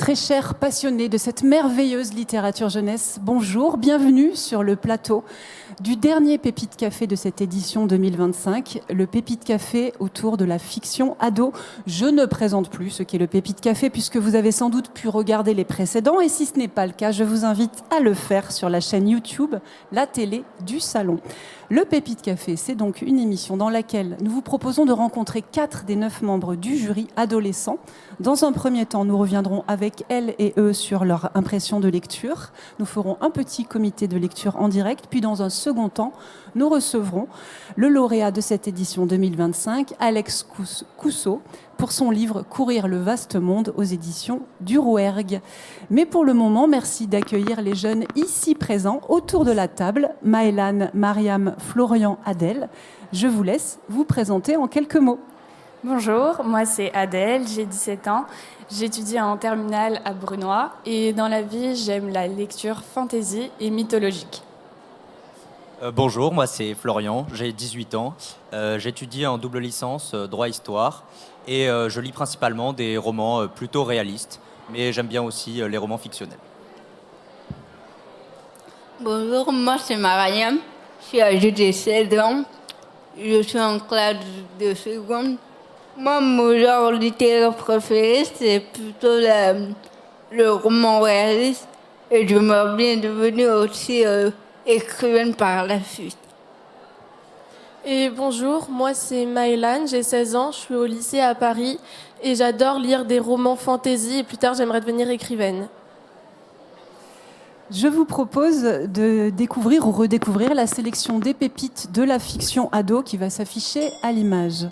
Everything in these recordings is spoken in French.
très chers passionnés de cette merveilleuse littérature jeunesse, bonjour, bienvenue sur le plateau du dernier Pépite Café de cette édition 2025, le Pépite Café autour de la fiction ado. Je ne présente plus ce qu'est le Pépite Café puisque vous avez sans doute pu regarder les précédents et si ce n'est pas le cas, je vous invite à le faire sur la chaîne YouTube, la télé du salon. Le Pépite Café, c'est donc une émission dans laquelle nous vous proposons de rencontrer 4 des 9 membres du jury adolescents. Dans un premier temps, nous reviendrons avec elles et eux sur leur impression de lecture. Nous ferons un petit comité de lecture en direct, puis dans un second temps, nous recevrons le lauréat de cette édition 2025, Alex Cousseau, pour son livre « Courir le vaste monde » aux éditions du Rouergue. Mais pour le moment, merci d'accueillir les jeunes ici présents autour de la table. Maëlane, Mariam, Florian, Adèle. Je vous laisse vous présenter en quelques mots. Bonjour, moi c'est Adèle, j'ai 17 ans. J'étudie en terminale à Brunoy et dans la vie, j'aime la lecture fantasy et mythologique. Bonjour, moi c'est Florian, j'ai 18 ans. J'étudie en double licence droit-histoire et je lis principalement des romans plutôt réalistes, mais j'aime bien aussi les romans fictionnels. Bonjour, moi c'est Mariam, j'ai âgée de 16 ans, je suis en classe de seconde. Moi, mon genre littéraire préféré, c'est plutôt le roman réaliste et j'aimerais bien devenir aussi écrivaine par la suite. Et bonjour, moi c'est Maëlane, j'ai 16 ans, je suis au lycée à Paris et j'adore lire des romans fantasy et plus tard j'aimerais devenir écrivaine. Je vous propose de découvrir ou redécouvrir la sélection des pépites de la fiction ado qui va s'afficher à l'image.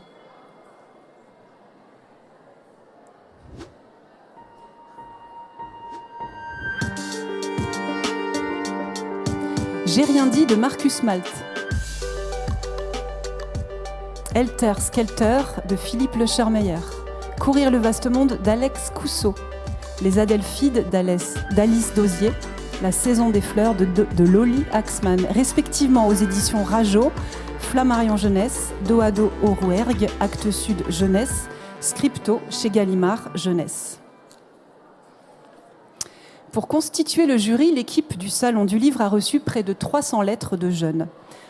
J'ai rien dit de Marcus Malt. Helter Skelter de Philippe Lechermeyer. Courir le vaste monde d'Alex Cousseau. Les Adelphides d'Alice Dosier. La saison des fleurs de Loli Axman, respectivement aux éditions Rajo, Flammarion Jeunesse, Doado au Rouergue, Actes Sud Jeunesse, Scripto chez Gallimard Jeunesse. Pour constituer le jury, l'équipe du Salon du Livre a reçu près de 300 lettres de jeunes.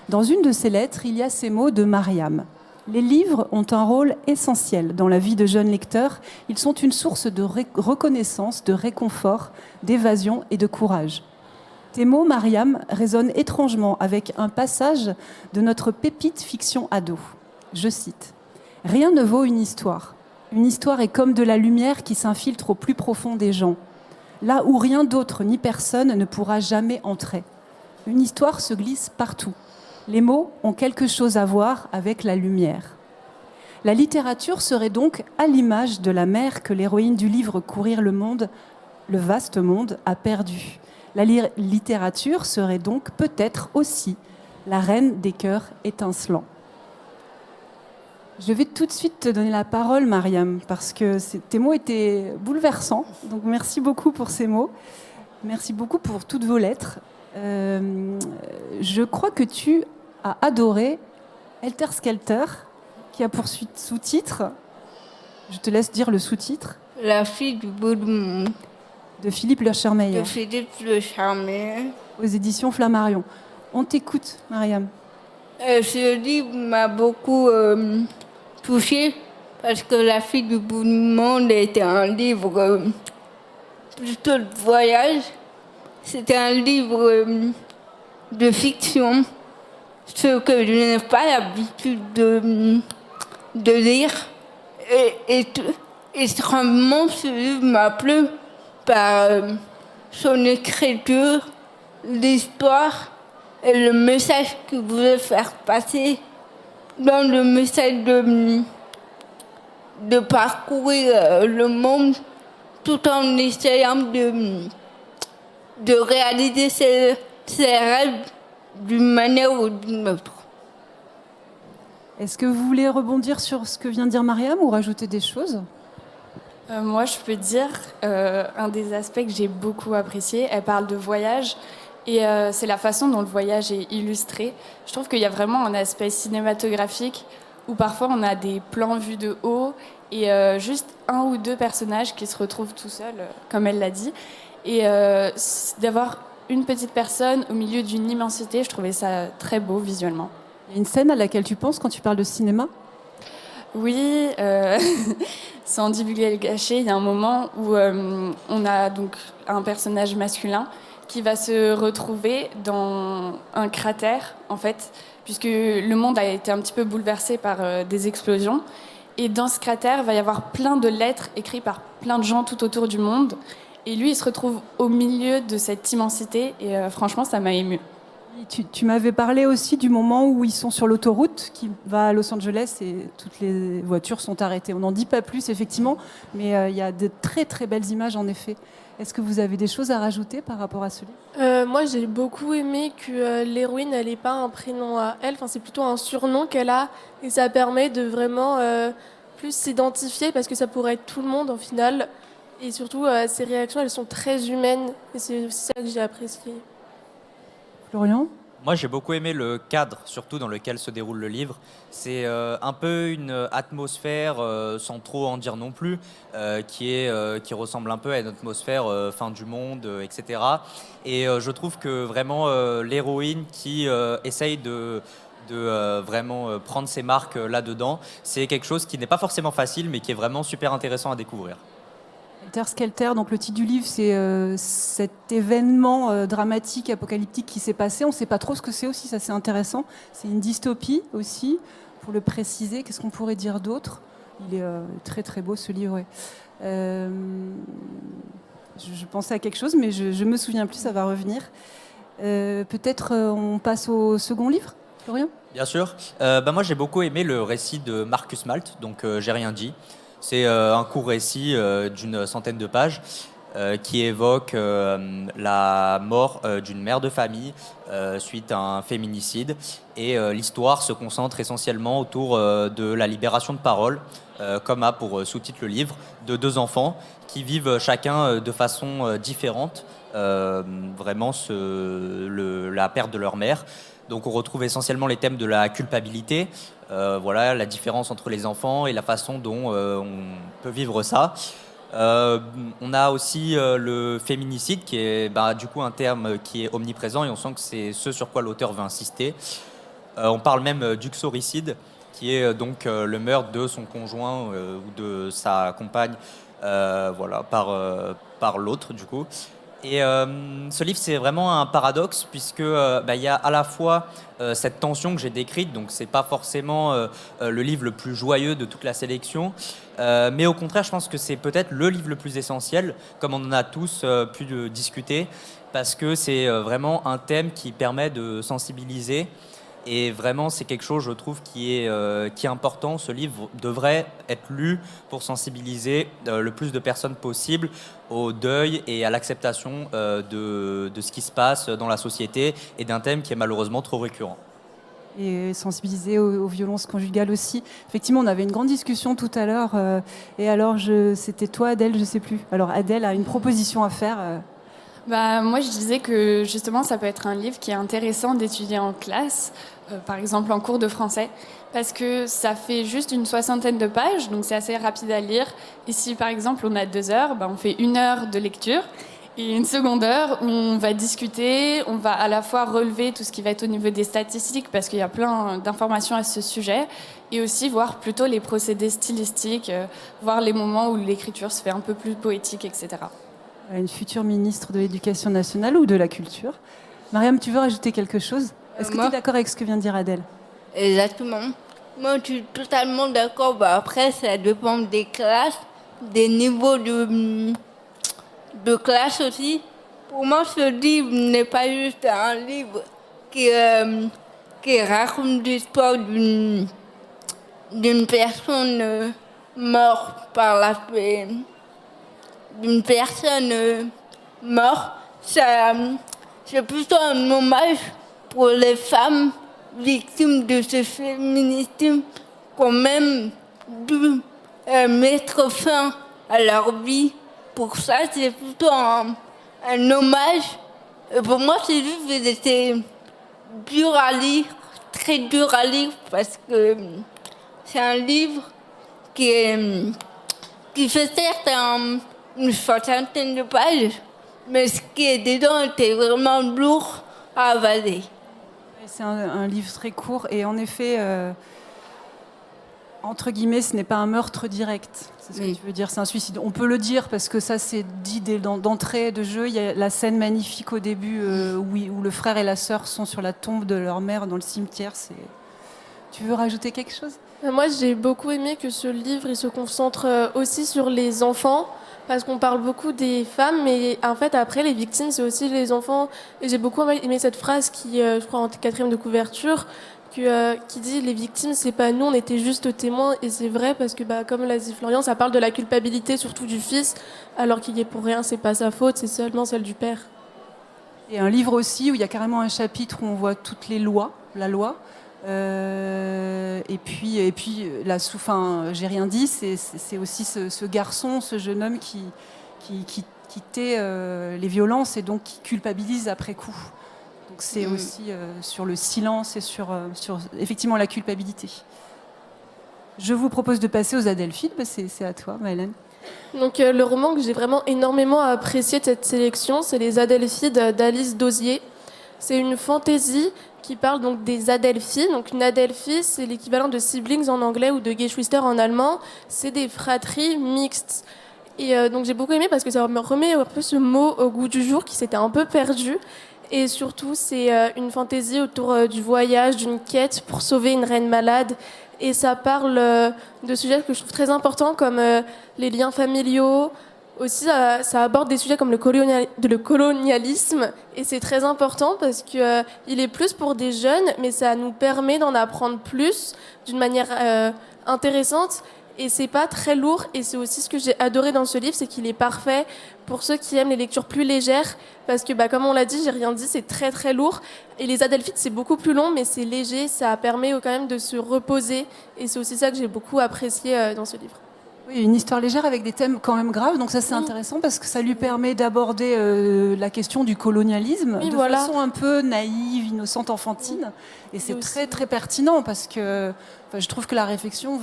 Dans une de ces lettres, il y a ces mots de Mariam. Les livres ont un rôle essentiel dans la vie de jeunes lecteurs. Ils sont une source de reconnaissance, de réconfort, d'évasion et de courage. Tes mots, Mariam, résonnent étrangement avec un passage de notre pépite fiction ado. Je cite « Rien ne vaut une histoire. Une histoire est comme de la lumière qui s'infiltre au plus profond des gens. Là où rien d'autre ni personne ne pourra jamais entrer. Une histoire se glisse partout. Les mots ont quelque chose à voir avec la lumière. La littérature serait donc à l'image de la mer que l'héroïne du livre Courir le monde, le vaste monde, a perdu. La littérature serait donc peut-être aussi la reine des cœurs étincelants. » Je vais tout de suite te donner la parole, Mariam, parce que tes mots étaient bouleversants. Donc merci beaucoup pour ces mots. Merci beaucoup pour toutes vos lettres. Je crois que tu as adoré Helter Skelter, qui a pour sous-titre, je te laisse dire le sous-titre. La fille du bout du monde. De Philippe Lechermeyer. De Philippe Lechermeyer. Aux éditions Flammarion. On t'écoute, Mariam. Ce livre m'a beaucoup touchée parce que La fille du bout du monde était un livre plutôt de voyage. C'était un livre de fiction, ce que je n'ai pas l'habitude de lire. Et extrêmement, ce livre m'a plu par son écriture, l'histoire et le message qu'il voulait faire passer. Dans le message de parcourir le monde tout en essayant de réaliser ses rêves d'une manière ou d'une autre. Est-ce que vous voulez rebondir sur ce que vient de dire Mariam ou rajouter des choses ? Moi, je peux dire un des aspects que j'ai beaucoup apprécié. Elle parle de voyage et c'est la façon dont le voyage est illustré. Je trouve qu'il y a vraiment un aspect cinématographique où parfois on a des plans vus de haut et juste un ou deux personnages qui se retrouvent tout seuls, comme elle l'a dit. Et d'avoir une petite personne au milieu d'une immensité, je trouvais ça très beau visuellement. Il y a une scène à laquelle tu penses quand tu parles de cinéma ? Oui, sans divulguer le cachet, il y a un moment où on a donc un personnage masculin qui va se retrouver dans un cratère, en fait, puisque le monde a été un petit peu bouleversé par des explosions. Et dans ce cratère, il va y avoir plein de lettres écrites par plein de gens tout autour du monde. Et lui, il se retrouve au milieu de cette immensité. Et franchement, ça m'a émue. Tu m'avais parlé aussi du moment où ils sont sur l'autoroute qui va à Los Angeles et toutes les voitures sont arrêtées. On n'en dit pas plus, effectivement, mais il y a de très très belles images, en effet. Est-ce que vous avez des choses à rajouter par rapport à ce livre ? Moi, j'ai beaucoup aimé que l'héroïne, elle n'ait pas un prénom à elle, enfin, c'est plutôt un surnom qu'elle a, et ça permet de vraiment plus s'identifier, parce que ça pourrait être tout le monde, au final. Et surtout, ses réactions, elles sont très humaines, et c'est aussi ça que j'ai apprécié. Florian ? Moi, j'ai beaucoup aimé le cadre, surtout dans lequel se déroule le livre. C'est un peu une atmosphère, sans trop en dire non plus, qui ressemble un peu à une atmosphère fin du monde, etc. Et je trouve que vraiment l'héroïne qui essaye de vraiment prendre ses marques là-dedans, c'est quelque chose qui n'est pas forcément facile, mais qui est vraiment super intéressant à découvrir. Helter Skelter, donc le titre du livre, c'est cet événement dramatique, apocalyptique qui s'est passé. On ne sait pas trop ce que c'est aussi, ça c'est intéressant. C'est une dystopie aussi, pour le préciser. Qu'est-ce qu'on pourrait dire d'autre ? Il est très très beau ce livre. Ouais. Je pensais à quelque chose, mais je ne me souviens plus, ça va revenir. Peut-être on passe au second livre, Florian ? Bien sûr. Moi, j'ai beaucoup aimé le récit de Marcus Malt, donc J'ai rien dit. C'est un court récit d'une centaine de pages qui évoque la mort d'une mère de famille suite à un féminicide. Et l'histoire se concentre essentiellement autour de la libération de parole, comme a pour sous-titre le livre, de deux enfants qui vivent chacun de façon différente, vraiment la perte de leur mère. Donc on retrouve essentiellement les thèmes de la culpabilité, voilà, la différence entre les enfants et la façon dont on peut vivre ça. On a aussi le féminicide qui est du coup un terme qui est omniprésent et on sent que c'est ce sur quoi l'auteur veut insister. On parle même d'uxoricide qui est donc le meurtre de son conjoint ou de sa compagne voilà, par l'autre du coup. Et ce livre, c'est vraiment un paradoxe puisque il y a à la fois cette tension que j'ai décrite, donc c'est pas forcément le livre le plus joyeux de toute la sélection, mais au contraire, je pense que c'est peut-être le livre le plus essentiel, comme on en a tous pu discuter, parce que c'est vraiment un thème qui permet de sensibiliser. Et vraiment, c'est quelque chose, je trouve, qui est important. Ce livre devrait être lu pour sensibiliser le plus de personnes possible au deuil et à l'acceptation de ce qui se passe dans la société et d'un thème qui est malheureusement trop récurrent. Et sensibiliser aux violences conjugales aussi. Effectivement, on avait une grande discussion tout à l'heure. Et alors, c'était toi, Adèle, je ne sais plus. Alors, Adèle a une proposition à faire. Moi, je disais que justement, ça peut être un livre qui est intéressant d'étudier en classe, par exemple en cours de français, parce que ça fait juste une soixantaine de pages, donc c'est assez rapide à lire. Ici, par exemple, on a 2 heures, on fait 1 heure de lecture et une seconde heure où on va discuter, on va à la fois relever tout ce qui va être au niveau des statistiques, parce qu'il y a plein d'informations à ce sujet, et aussi voir plutôt les procédés stylistiques, voir les moments où l'écriture se fait un peu plus poétique, etc. Une future ministre de l'Éducation nationale ou de la Culture. Mariam, tu veux rajouter quelque chose ? Est-ce que tu es d'accord avec ce que vient de dire Adèle ? Exactement. Moi, je suis totalement d'accord. Après, ça dépend des classes, des niveaux de classe aussi. Pour moi, ce livre n'est pas juste un livre qui raconte l'histoire d'une personne morte par la peine. D'une personne morte, c'est plutôt un hommage pour les femmes victimes de ce féminisme qui ont même dû mettre fin à leur vie. Pour ça, c'est plutôt un hommage. Et pour moi, ce livre était dur à lire, très dur à lire, parce que c'est un livre qui fait certes une soixantaine de pages, mais ce qui est dedans était vraiment lourd à avaler. C'est un livre très court et en effet, entre guillemets, ce n'est pas un meurtre direct. C'est ce que tu veux dire, c'est un suicide. On peut le dire parce que ça, c'est dit d'entrée de jeu. Il y a la scène magnifique au début où le frère et la sœur sont sur la tombe de leur mère dans le cimetière. Tu veux rajouter quelque chose ? Moi, j'ai beaucoup aimé que ce livre il se concentre aussi sur les enfants, parce qu'on parle beaucoup des femmes, mais en fait, après, les victimes, c'est aussi les enfants. Et j'ai beaucoup aimé cette phrase qui, je crois, en 4e de couverture, qui dit « Les victimes, c'est pas nous, on était juste témoins ». Et c'est vrai, parce que, comme l'a dit Florian, ça parle de la culpabilité, surtout du fils, alors qu'il y est pour rien, c'est pas sa faute, c'est seulement celle du père. Et un livre aussi où il y a carrément un chapitre où on voit toutes les lois, la loi. Et puis la sous-fin, j'ai rien dit, c'est aussi ce garçon, ce jeune homme qui tait les violences et donc qui culpabilise après coup. Donc c'est aussi sur le silence et sur effectivement la culpabilité. Je vous propose de passer aux Adelphides, c'est à toi Maëlène. Donc le roman que j'ai vraiment énormément apprécié de cette sélection, c'est Les Adelphides d'Alice Dosier. C'est une fantaisie qui parle donc des Adelphi. Donc une Adelphi, c'est l'équivalent de siblings en anglais ou de Geschwister en allemand. C'est des fratries mixtes. Et donc j'ai beaucoup aimé parce que ça me remet un peu ce mot au goût du jour qui s'était un peu perdu. Et surtout, c'est une fantaisie autour du voyage, d'une quête pour sauver une reine malade. Et ça parle de sujets que je trouve très importants comme les liens familiaux. Aussi, ça aborde des sujets comme le colonialisme, et c'est très important parce que il est plus pour des jeunes, mais ça nous permet d'en apprendre plus d'une manière intéressante, et c'est pas très lourd. Et c'est aussi ce que j'ai adoré dans ce livre, c'est qu'il est parfait pour ceux qui aiment les lectures plus légères, parce que comme on l'a dit, j'ai rien dit, c'est très très lourd. Et les Adelphides, c'est beaucoup plus long, mais c'est léger, ça permet quand même de se reposer, et c'est aussi ça que j'ai beaucoup apprécié dans ce livre. Oui, une histoire légère avec des thèmes quand même graves, donc ça c'est intéressant parce que ça lui permet d'aborder la question du colonialisme de façon un peu naïve, innocente, enfantine, et c'est très très pertinent parce que je trouve que la réflexion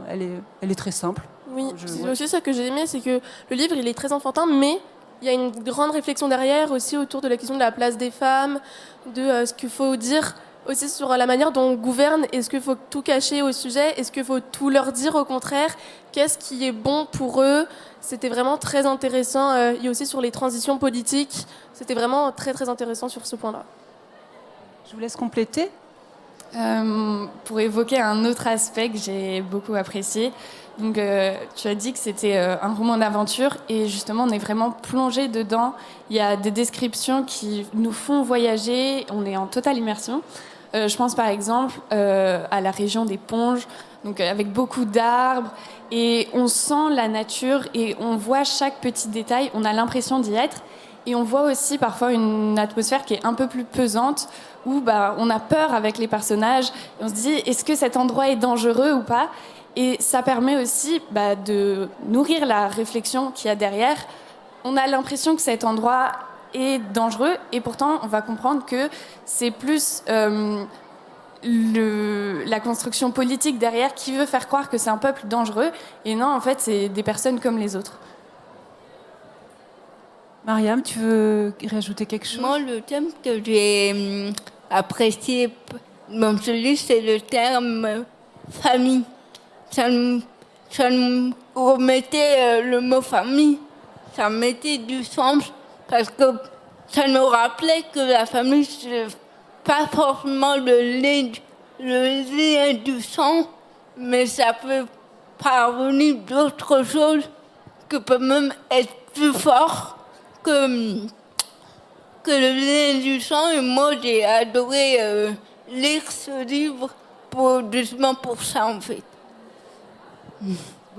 elle est très simple. Oui, c'est aussi ça que j'ai aimé, c'est que le livre il est très enfantin, mais il y a une grande réflexion derrière aussi autour de la question de la place des femmes, de ce qu'il faut dire. Aussi sur la manière dont on gouverne, est-ce qu'il faut tout cacher au sujet, est-ce qu'il faut tout leur dire au contraire, qu'est-ce qui est bon pour eux. C'était vraiment très intéressant, et aussi sur les transitions politiques, c'était vraiment très très intéressant sur ce point-là. Je vous laisse compléter. Pour évoquer un autre aspect que j'ai beaucoup apprécié, donc, tu as dit que c'était un roman d'aventure et justement on est vraiment plongé dedans. Il y a des descriptions qui nous font voyager, on est en totale immersion. Je pense par exemple à la région des Ponges, donc avec beaucoup d'arbres, et on sent la nature et on voit chaque petit détail, on a l'impression d'y être. Et on voit aussi parfois une atmosphère qui est un peu plus pesante, où on a peur avec les personnages, et on se dit est-ce que cet endroit est dangereux ou pas. Et ça permet aussi de nourrir la réflexion qu'il y a derrière. On a l'impression que cet endroit est dangereux, et pourtant on va comprendre que c'est plus la construction politique derrière qui veut faire croire que c'est un peuple dangereux, et non, en fait c'est des personnes comme les autres. Mariam, tu veux rajouter quelque chose ? Moi, le thème que j'ai apprécié dans ce livre, c'est le terme famille. Ça me remettait le mot famille, ça mettait du sens parce que ça nous rappelait que la famille, c'est pas forcément le lien du sang, mais ça peut parvenir d'autres choses qui peuvent même être plus forts que le lien du sang. Et moi, j'ai adoré lire ce livre justement pour ça, en fait.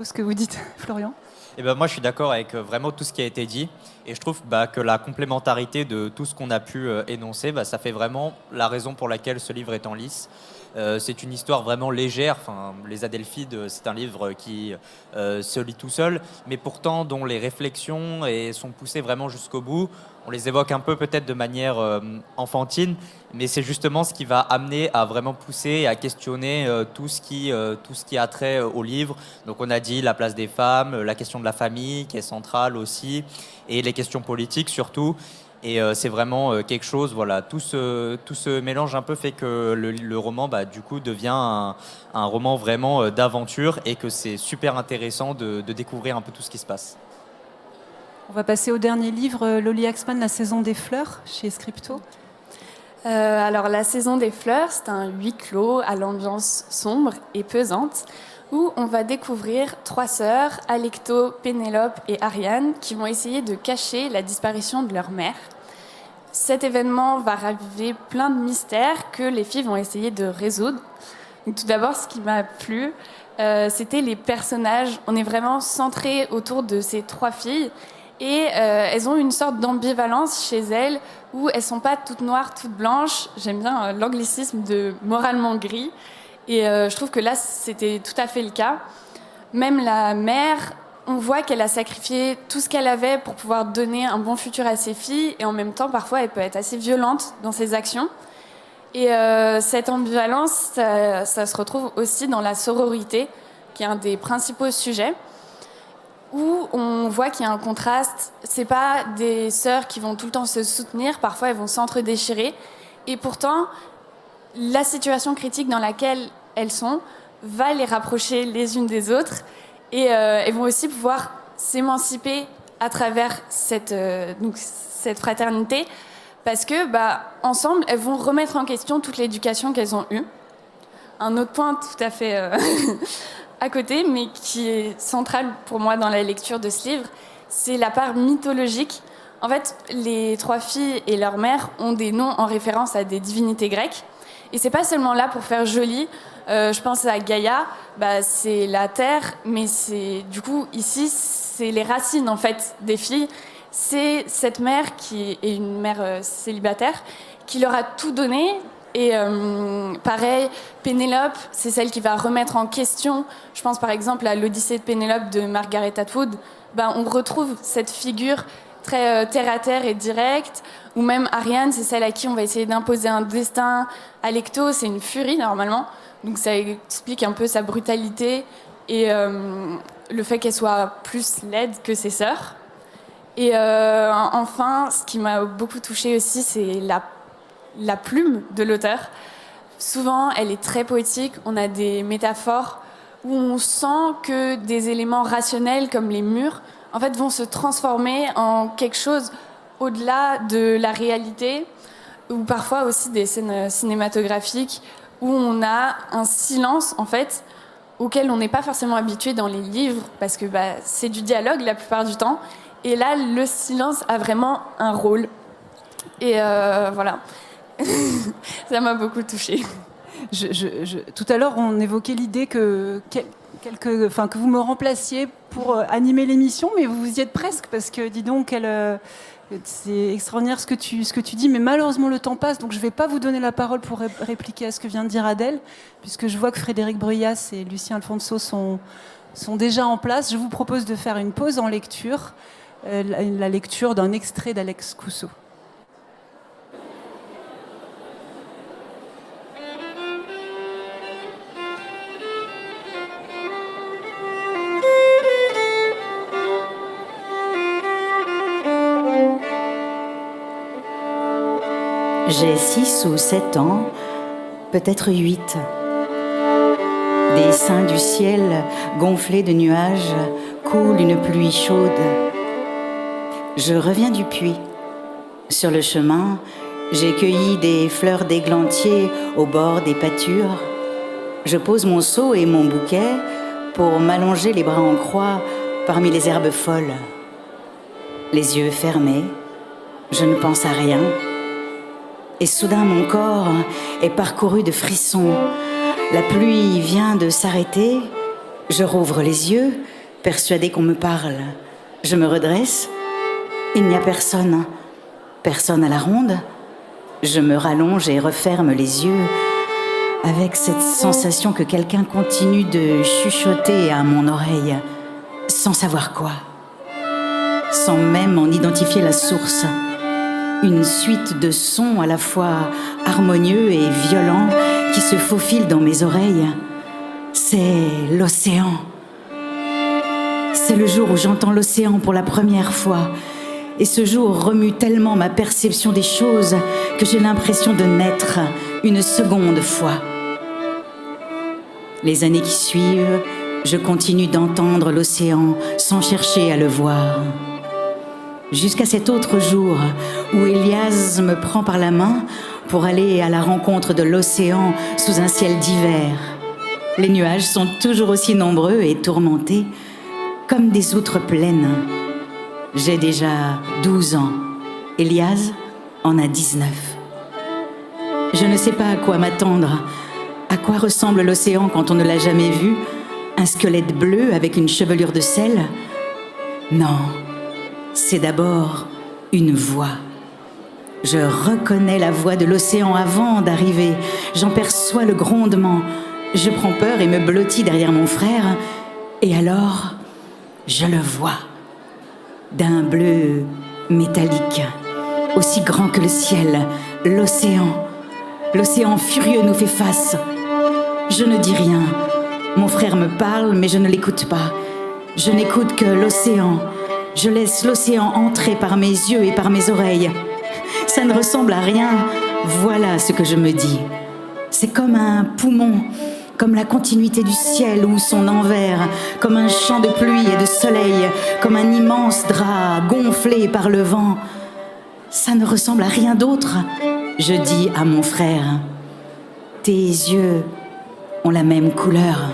Ce que vous dites, Florian ? Moi, je suis d'accord avec vraiment tout ce qui a été dit. Et je trouve que la complémentarité de tout ce qu'on a pu énoncer, ça fait vraiment la raison pour laquelle ce livre est en lice. C'est une histoire vraiment légère. Enfin, Les Adelphides, c'est un livre qui se lit tout seul, mais pourtant dont les réflexions sont poussées vraiment jusqu'au bout. On les évoque un peu peut-être de manière enfantine, mais c'est justement ce qui va amener à vraiment pousser et à questionner tout ce qui a trait au livre. Donc on a dit la place des femmes, la question de la famille qui est centrale aussi, et les questions politiques surtout. Et c'est vraiment quelque chose, voilà, tout ce mélange un peu fait que le roman, du coup, devient un roman vraiment d'aventure, et que c'est super intéressant de découvrir un peu tout ce qui se passe. On va passer au dernier livre, Lolly Axman, La saison des fleurs, chez Scripto. Alors, La saison des fleurs, c'est un huis clos à l'ambiance sombre et pesante, où on va découvrir 3 sœurs, Alecto, Pénélope et Ariane, qui vont essayer de cacher la disparition de leur mère. Cet événement va raviver plein de mystères que les filles vont essayer de résoudre. Donc, tout d'abord, ce qui m'a plu, c'était les personnages. On est vraiment centré autour de ces 3 filles, et elles ont une sorte d'ambivalence chez elles, où elles sont pas toutes noires, toutes blanches. J'aime bien l'anglicisme de moralement gris, et je trouve que là, c'était tout à fait le cas. Même la mère, on voit qu'elle a sacrifié tout ce qu'elle avait pour pouvoir donner un bon futur à ses filles, et en même temps, parfois, elle peut être assez violente dans ses actions. Et cette ambivalence, ça se retrouve aussi dans la sororité, qui est un des principaux sujets, où on voit qu'il y a un contraste. C'est pas des sœurs qui vont tout le temps se soutenir, parfois elles vont s'entre-déchirer, et pourtant, la situation critique dans laquelle elles sont va les rapprocher les unes des autres, et elles vont aussi pouvoir s'émanciper à travers cette fraternité, parce que ensemble, elles vont remettre en question toute l'éducation qu'elles ont eue. Un autre point tout à fait à côté, mais qui est central pour moi dans la lecture de ce livre, c'est la part mythologique. En fait, les 3 filles et leur mère ont des noms en référence à des divinités grecques, et c'est pas seulement là pour faire joli. Je pense à Gaïa, c'est la terre, mais c'est du coup ici c'est les racines en fait des filles. C'est cette mère qui est une mère célibataire qui leur a tout donné. Et pareil, Pénélope, c'est celle qui va remettre en question. Je pense par exemple à l'Odyssée de Pénélope de Margaret Atwood. On retrouve cette figure très terre à terre et directe. Ou même Ariane, c'est celle à qui on va essayer d'imposer un destin. Alecto, c'est une furie normalement. Donc ça explique un peu sa brutalité et le fait qu'elle soit plus laide que ses sœurs. Et enfin, ce qui m'a beaucoup touchée aussi, c'est la plume de l'auteur. Souvent, elle est très poétique. On a des métaphores où on sent que des éléments rationnels comme les murs, en fait, vont se transformer en quelque chose au-delà de la réalité, ou parfois aussi des scènes cinématographiques où on a un silence, en fait, auquel on n'est pas forcément habitué dans les livres, parce que c'est du dialogue la plupart du temps. Et là, le silence a vraiment un rôle. Et voilà. Ça m'a beaucoup touchée. Tout à l'heure, on évoquait l'idée que vous me remplaciez pour animer l'émission, mais vous y êtes presque, parce que dis donc, c'est extraordinaire ce que tu dis, mais malheureusement le temps passe, donc je ne vais pas vous donner la parole pour répliquer à ce que vient de dire Adèle, puisque je vois que Frédéric Bruyas et Lucien Alfonso sont déjà en place. Je vous propose de faire une pause en lecture, la lecture d'un extrait d'Alex Cousseau. J'ai 6 ou 7 ans, peut-être 8. Des seins du ciel gonflés de nuages coule une pluie chaude. Je reviens du puits. Sur le chemin, j'ai cueilli des fleurs d'églantier au bord des pâtures. Je pose mon seau et mon bouquet pour m'allonger les bras en croix parmi les herbes folles. Les yeux fermés, je ne pense à rien. Et soudain, mon corps est parcouru de frissons. La pluie vient de s'arrêter. Je rouvre les yeux, persuadée qu'on me parle. Je me redresse. Il n'y a personne. Personne à la ronde. Je me rallonge et referme les yeux avec cette sensation que quelqu'un continue de chuchoter à mon oreille, sans savoir quoi, sans même en identifier la source. Une suite de sons à la fois harmonieux et violents qui se faufilent dans mes oreilles. C'est l'océan. C'est le jour où j'entends l'océan pour la première fois. Et ce jour remue tellement ma perception des choses que j'ai l'impression de naître une seconde fois. Les années qui suivent, je continue d'entendre l'océan sans chercher à le voir. Jusqu'à cet autre jour où Elias me prend par la main pour aller à la rencontre de l'océan sous un ciel d'hiver. Les nuages sont toujours aussi nombreux et tourmentés, comme des outres pleines. J'ai déjà 12 ans. Elias en a 19. Je ne sais pas à quoi m'attendre. À quoi ressemble l'océan quand on ne l'a jamais vu? Un squelette bleu avec une chevelure de sel? Non, c'est d'abord une voix. Je reconnais la voix de l'océan avant d'arriver. J'en perçois le grondement. Je prends peur et me blottis derrière mon frère. Et alors, je le vois. D'un bleu métallique, aussi grand que le ciel, l'océan. L'océan furieux nous fait face. Je ne dis rien. Mon frère me parle, mais je ne l'écoute pas. Je n'écoute que l'océan. Je laisse l'océan entrer par mes yeux et par mes oreilles. Ça ne ressemble à rien. Voilà ce que je me dis. C'est comme un poumon, comme la continuité du ciel ou son envers, comme un champ de pluie et de soleil, comme un immense drap gonflé par le vent. Ça ne ressemble à rien d'autre. Je dis à mon frère, tes yeux ont la même couleur.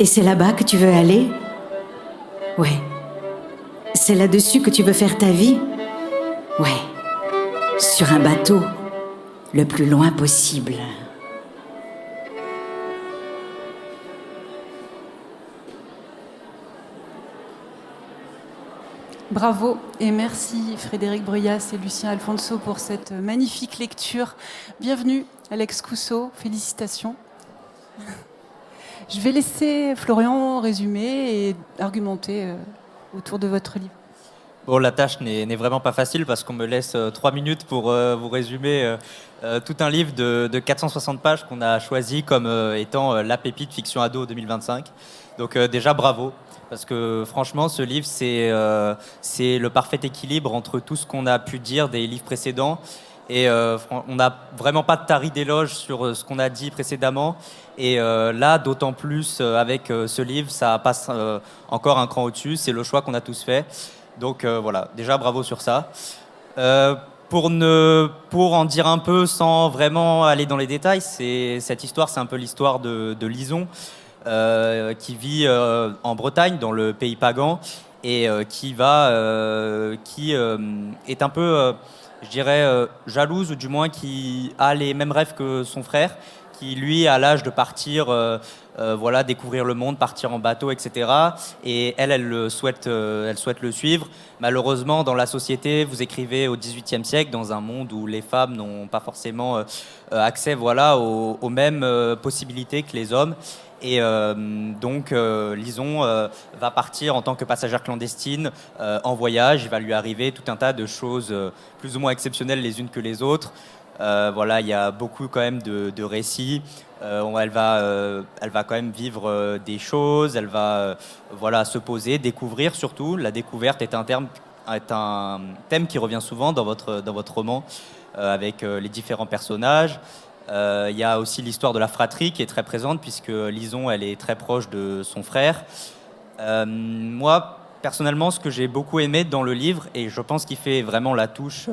Et c'est là-bas que tu veux aller? Ouais. C'est là-dessus que tu veux faire ta vie? Ouais. Sur un bateau, le plus loin possible. Bravo et merci Frédéric Bruyas et Lucien Alfonso pour cette magnifique lecture. Bienvenue Alex Cousseau, félicitations. Je vais laisser Florian résumer et argumenter autour de votre livre. Bon, la tâche n'est vraiment pas facile parce qu'on me laisse 3 minutes pour vous résumer tout un livre de 460 pages qu'on a choisi comme étant la pépite fiction ado 2025. Donc déjà, bravo. Parce que franchement, ce livre, c'est le parfait équilibre entre tout ce qu'on a pu dire des livres précédents. Et on n'a vraiment pas de tari d'éloge sur ce qu'on a dit précédemment. Et là, d'autant plus avec ce livre, ça passe encore un cran au-dessus. C'est le choix qu'on a tous fait. Donc voilà, déjà bravo sur ça. Pour en dire un peu sans vraiment aller dans les détails, cette histoire, c'est un peu l'histoire de Lison. Qui vit en Bretagne, dans le pays pagan, et qui est un peu, je dirais, jalouse, ou du moins qui a les mêmes rêves que son frère, qui lui a l'âge de partir, voilà, découvrir le monde, partir en bateau, etc. Et elle souhaite le suivre. Malheureusement, dans la société, vous écrivez au XVIIIe siècle, dans un monde où les femmes n'ont pas forcément accès, voilà, aux mêmes possibilités que les hommes. Et donc Lison va partir en tant que passagère clandestine en voyage. Il va lui arriver tout un tas de choses plus ou moins exceptionnelles les unes que les autres. Voilà, il y a beaucoup quand même de récits. Elle va quand même vivre des choses. Elle va voilà, se poser, découvrir surtout. La découverte est un thème qui revient souvent dans votre roman avec les différents personnages. Il y a aussi l'histoire de la fratrie qui est très présente puisque Lison, elle est très proche de son frère. Moi, personnellement, ce que j'ai beaucoup aimé dans le livre, et je pense qu'il fait vraiment la touche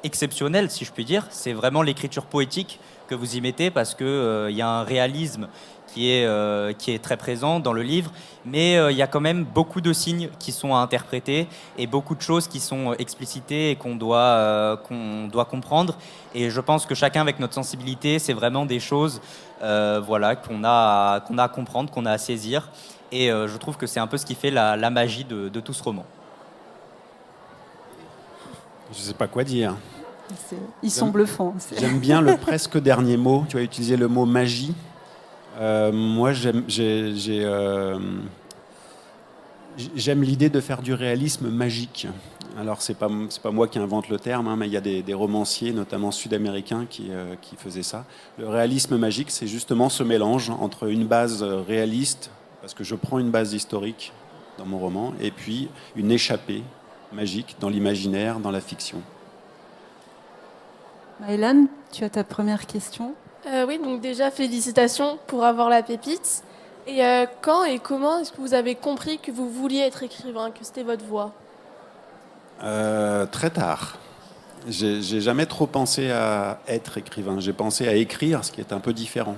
exceptionnelle, si je puis dire, c'est vraiment l'écriture poétique que vous y mettez parce qu'il y a un réalisme qui est très présent dans le livre, mais il y a quand même beaucoup de signes qui sont à interpréter et beaucoup de choses qui sont explicitées et qu'on doit comprendre. Et je pense que chacun avec notre sensibilité, c'est vraiment des choses voilà, qu'on a à comprendre, qu'on a à saisir. Et je trouve que c'est un peu ce qui fait la magie de tout ce roman. Je ne sais pas quoi dire. Ils sont bluffants. J'aime bien le presque dernier mot. Tu as utilisé le mot magie. Moi, j'aime l'idée de faire du réalisme magique. Alors, c'est pas moi qui invente le terme, hein, mais il y a des romanciers, notamment sud-américains, qui faisaient ça. Le réalisme magique, c'est justement ce mélange entre une base réaliste, parce que je prends une base historique dans mon roman, et puis une échappée magique dans l'imaginaire, dans la fiction. Maëlan, tu as ta première question. Oui, donc déjà, félicitations pour avoir la pépite. Et quand et comment est-ce que vous avez compris que vous vouliez être écrivain, que c'était votre voie? Très tard. J'ai jamais trop pensé à être écrivain. J'ai pensé à écrire, ce qui est un peu différent.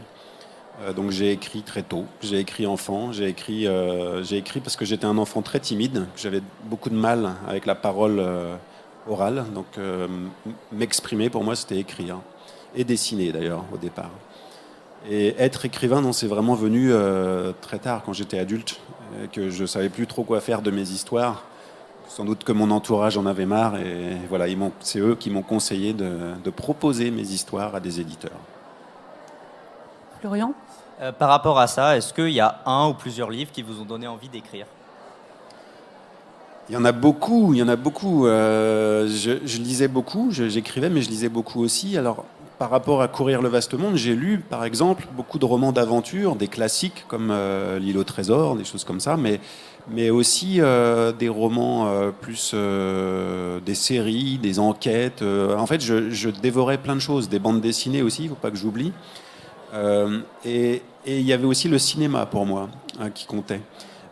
Donc j'ai écrit très tôt. J'ai écrit enfant. J'ai écrit parce que j'étais un enfant très timide. J'avais beaucoup de mal avec la parole orale. Donc m'exprimer pour moi c'était écrire et dessiner d'ailleurs au départ. Et être écrivain, non, c'est vraiment venu très tard quand j'étais adulte, que je savais plus trop quoi faire de mes histoires. Sans doute que mon entourage en avait marre et voilà, c'est eux qui m'ont conseillé de proposer mes histoires à des éditeurs. Florian ? Par rapport à ça, est-ce qu'il y a un ou plusieurs livres qui vous ont donné envie d'écrire ? Il y en a beaucoup. Je lisais beaucoup, j'écrivais, mais je lisais beaucoup aussi. Alors, par rapport à Courir le vaste monde, j'ai lu, par exemple, beaucoup de romans d'aventure, des classiques comme L'île au trésor, des choses comme ça, mais aussi des romans plus des séries, des enquêtes. En fait, je dévorais plein de choses, des bandes dessinées aussi, il ne faut pas que j'oublie. Et il y avait aussi le cinéma pour moi qui comptait.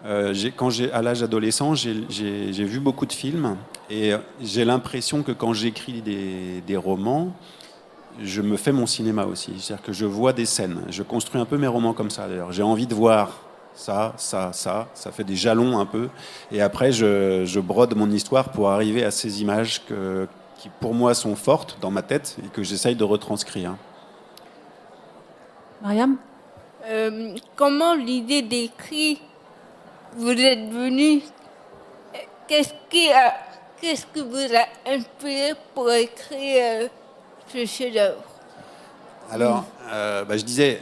À l'âge adolescent, j'ai vu beaucoup de films et j'ai l'impression que quand j'écris des romans, je me fais mon cinéma aussi. C'est-à-dire que je vois des scènes. Je construis un peu mes romans comme ça d'ailleurs. J'ai envie de voir ça. Ça fait des jalons un peu. Et après, je brode mon histoire pour arriver à ces images qui pour moi sont fortes dans ma tête et que j'essaye de retranscrire. Mariam ? Comment l'idée d'écrire vous êtes venue? Qu'est-ce que vous a inspiré pour écrire ce chef-d'œuvre? Alors, je disais,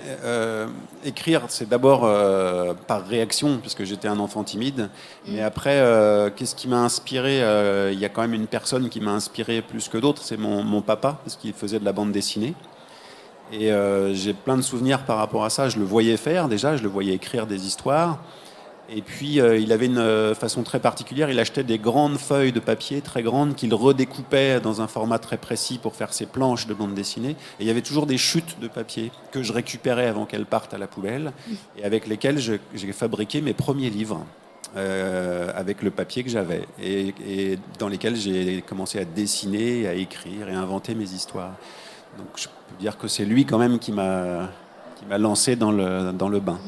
écrire, c'est d'abord par réaction, puisque j'étais un enfant timide. Mais après, qu'est-ce qui m'a inspiré? Il y a quand même une personne qui m'a inspiré plus que d'autres, c'est mon papa, parce qu'il faisait de la bande dessinée. Et j'ai plein de souvenirs par rapport à ça. Je le voyais faire déjà, je le voyais écrire des histoires. Et puis, il avait une façon très particulière. Il achetait des grandes feuilles de papier, très grandes, qu'il redécoupait dans un format très précis pour faire ses planches de bande dessinée. Et il y avait toujours des chutes de papier que je récupérais avant qu'elles partent à la poubelle et avec lesquelles j'ai fabriqué mes premiers livres avec le papier que j'avais et dans lesquels j'ai commencé à dessiner, à écrire et à inventer mes histoires. Donc, je peux dire que c'est lui quand même qui m'a lancé dans le bain.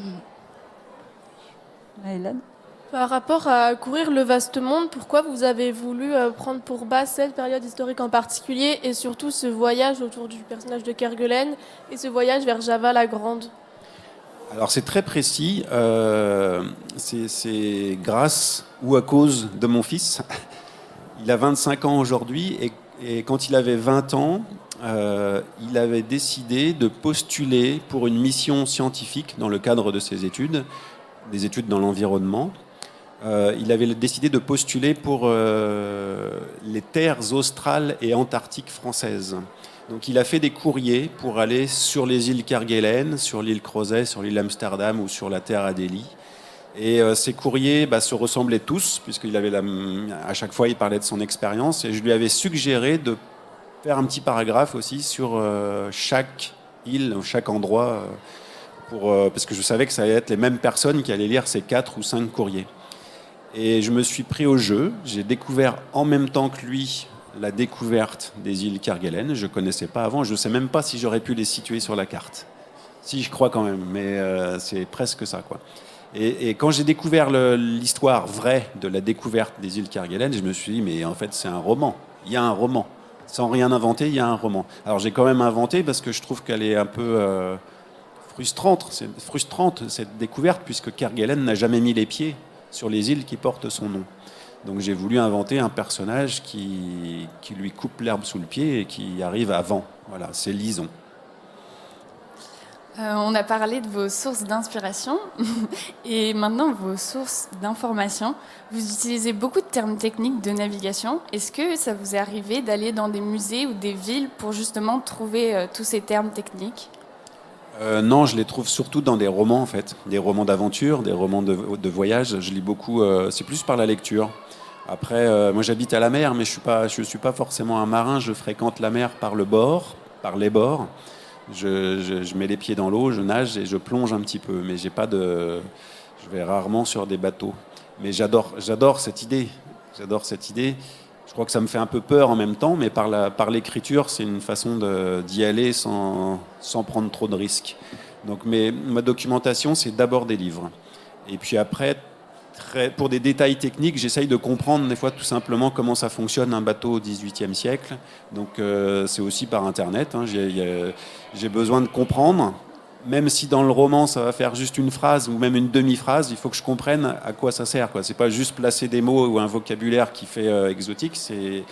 Maëlan ? Par rapport à Courir le vaste monde, pourquoi vous avez voulu prendre pour base cette période historique en particulier et surtout ce voyage autour du personnage de Kerguelen et ce voyage vers Java la Grande? Alors c'est très précis, c'est grâce ou à cause de mon fils. Il a 25 ans aujourd'hui et quand il avait 20 ans, il avait décidé de postuler pour une mission scientifique dans le cadre de ses études, des études dans l'environnement. Il avait décidé de postuler pour les terres australes et antarctiques françaises. Donc il a fait des courriers pour aller sur les îles Kerguelen, sur l'île Crozet, sur l'île Amsterdam ou sur la terre Adélie. Et ces courriers se ressemblaient tous, puisqu'il avait à chaque fois il parlait de son expérience. Et je lui avais suggéré de faire un petit paragraphe aussi sur chaque île, chaque endroit, parce que je savais que ça allait être les mêmes personnes qui allaient lire ces 4 ou 5 courriers. Et je me suis pris au jeu. J'ai découvert en même temps que lui la découverte des îles Kerguelen. Je ne connaissais pas avant. Je ne sais même pas si j'aurais pu les situer sur la carte. Si, je crois quand même, mais c'est presque ça, quoi. Et quand j'ai découvert l'histoire vraie de la découverte des îles Kerguelen, je me suis dit, mais en fait, c'est un roman. Il y a un roman. Sans rien inventer, il y a un roman. Alors j'ai quand même inventé parce que je trouve qu'elle est un peu frustrante. C'est frustrante, cette découverte, puisque Kerguelen n'a jamais mis les pieds sur les îles qui portent son nom. Donc j'ai voulu inventer un personnage qui lui coupe l'herbe sous le pied et qui arrive avant. Voilà, c'est Lison. On a parlé de vos sources d'inspiration et maintenant vos sources d'information. Vous utilisez beaucoup de termes techniques de navigation. Est-ce que ça vous est arrivé d'aller dans des musées ou des villes pour justement trouver tous ces termes techniques ? Non, je les trouve surtout dans des romans en fait, des romans d'aventure, des romans de voyage. Je lis beaucoup, c'est plus par la lecture. Après, moi j'habite à la mer, mais je suis pas forcément un marin. Je fréquente la mer par le bord, par les bords. Je mets les pieds dans l'eau, je nage et je plonge un petit peu, mais je vais rarement sur des bateaux. Mais j'adore cette idée. J'adore cette idée. Je crois que ça me fait un peu peur en même temps, mais par l'écriture, c'est une façon d'y aller sans prendre trop de risques. Donc, ma documentation, c'est d'abord des livres. Et puis après, pour des détails techniques, j'essaye de comprendre des fois tout simplement comment ça fonctionne un bateau au XVIIIe siècle. Donc c'est aussi par Internet. Hein. J'ai besoin de comprendre. Même si dans le roman, ça va faire juste une phrase ou même une demi-phrase, il faut que je comprenne à quoi ça sert. C'est pas juste placer des mots ou un vocabulaire qui fait exotique, c'est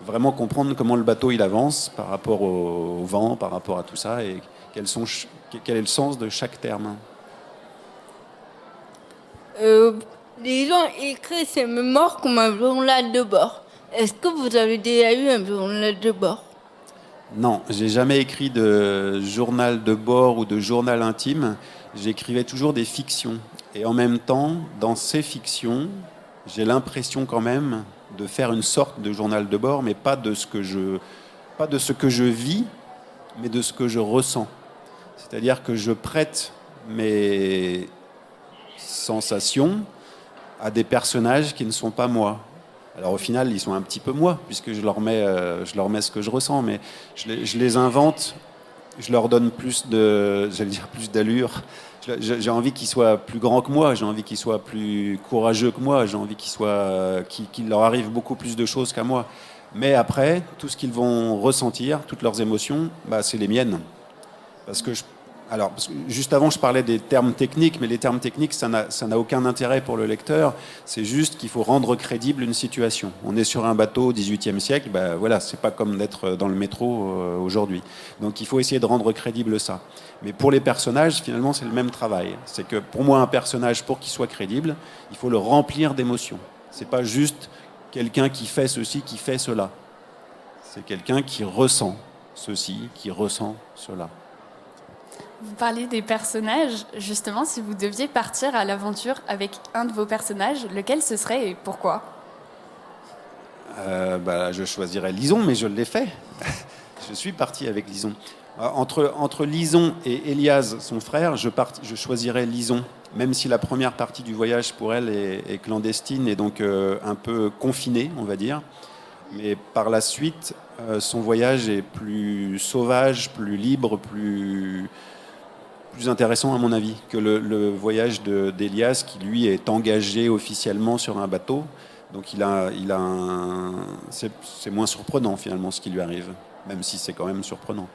vraiment comprendre comment le bateau il avance par rapport au vent, par rapport à tout ça, et quel est le sens de chaque terme. Les gens écrivent ces mémoires comme un journal de bord. Est-ce que vous avez déjà eu un journal de bord ? Non, j'ai jamais écrit de journal de bord ou de journal intime. J'écrivais toujours des fictions. Et en même temps, dans ces fictions, j'ai l'impression quand même de faire une sorte de journal de bord, mais pas de ce que je vis, mais de ce que je ressens. C'est-à-dire que je prête mes sensations à des personnages qui ne sont pas moi. Alors au final, ils sont un petit peu moi, puisque je leur mets ce que je ressens, mais je les invente, je leur donne plus d'allure. J'ai envie qu'ils soient plus grands que moi, j'ai envie qu'ils soient plus courageux que moi, j'ai envie qu'il leur arrive beaucoup plus de choses qu'à moi. Mais après, tout ce qu'ils vont ressentir, toutes leurs émotions, c'est les miennes. Parce que juste avant, je parlais des termes techniques, mais les termes techniques, ça n'a aucun intérêt pour le lecteur. C'est juste qu'il faut rendre crédible une situation. On est sur un bateau au XVIIIe siècle, voilà, c'est pas comme d'être dans le métro aujourd'hui. Donc il faut essayer de rendre crédible ça. Mais pour les personnages, finalement, c'est le même travail. C'est que pour moi, un personnage, pour qu'il soit crédible, il faut le remplir d'émotions. C'est pas juste quelqu'un qui fait ceci, qui fait cela. C'est quelqu'un qui ressent ceci, qui ressent cela. Vous parlez des personnages. Justement, si vous deviez partir à l'aventure avec un de vos personnages, lequel ce serait et pourquoi ? Je choisirais Lison, mais je l'ai fait. Je suis parti avec Lison. Entre Lison et Elias, son frère, je choisirais Lison, même si la première partie du voyage pour elle est clandestine et donc un peu confinée, on va dire. Mais par la suite, son voyage est plus sauvage, plus libre, plus intéressant à mon avis que le voyage d'Elias qui lui est engagé officiellement sur un bateau. Donc c'est moins surprenant finalement ce qui lui arrive, même si c'est quand même surprenant.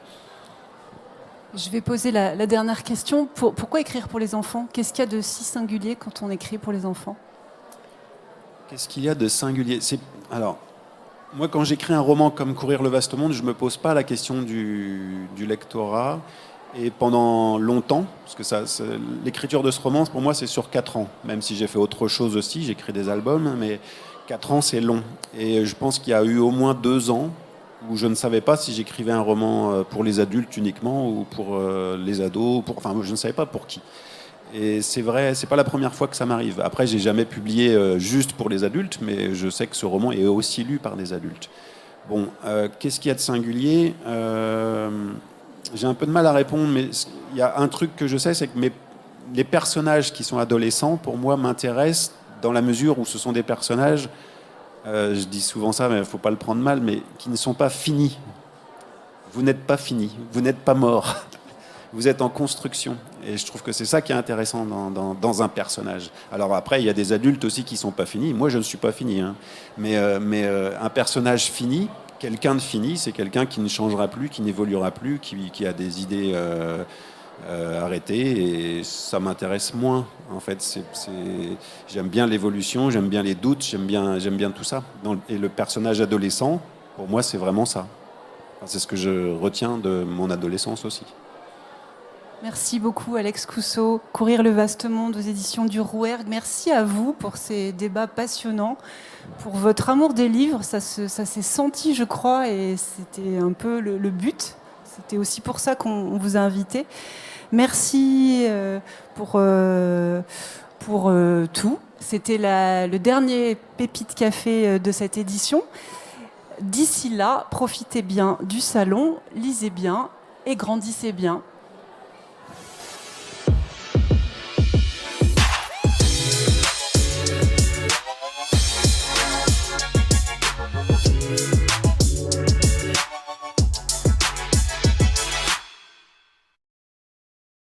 Je vais poser la dernière question. Pourquoi écrire pour les enfants ? Qu'est-ce qu'il y a de si singulier quand on écrit pour les enfants ? Qu'est-ce qu'il y a de singulier ? Alors, moi, quand j'écris un roman comme Courir le vaste monde, je ne me pose pas la question du lectorat. Et pendant longtemps, parce que l'écriture de ce roman, pour moi, c'est sur 4 ans. Même si j'ai fait autre chose aussi, j'écris des albums, mais 4 ans, c'est long. Et je pense qu'il y a eu au moins 2 ans où je ne savais pas si j'écrivais un roman pour les adultes uniquement ou pour les ados. Je ne savais pas pour qui. Et c'est vrai, c'est pas la première fois que ça m'arrive. Après, j'ai jamais publié juste pour les adultes, mais je sais que ce roman est aussi lu par des adultes. Bon, qu'est-ce qu'il y a de singulier ? J'ai un peu de mal à répondre, mais il y a un truc que je sais, c'est que les personnages qui sont adolescents, pour moi, m'intéressent dans la mesure où ce sont des personnages, je dis souvent ça, mais il ne faut pas le prendre mal, mais qui ne sont pas finis. Vous n'êtes pas fini, vous n'êtes pas mort. Vous êtes en construction. Et je trouve que c'est ça qui est intéressant dans un personnage. Alors après, il y a des adultes aussi qui ne sont pas finis. Moi, je ne suis pas fini. Hein. Mais un personnage fini, quelqu'un de fini, c'est quelqu'un qui ne changera plus, qui n'évoluera plus, qui a des idées arrêter et ça m'intéresse moins. En fait, j'aime bien l'évolution, j'aime bien les doutes, j'aime bien tout ça. Et le personnage adolescent, pour moi, c'est vraiment ça. Enfin, c'est ce que je retiens de mon adolescence aussi. Merci beaucoup Alex Cousseau, Courir le vaste monde aux éditions du Rouergue. Merci à vous pour ces débats passionnants, pour votre amour des livres. Ça s'est senti, je crois, et c'était un peu le but. C'était aussi pour ça qu'on vous a invité. Merci pour tout. C'était le dernier Pépite Café de cette édition. D'ici là, profitez bien du salon, lisez bien et grandissez bien.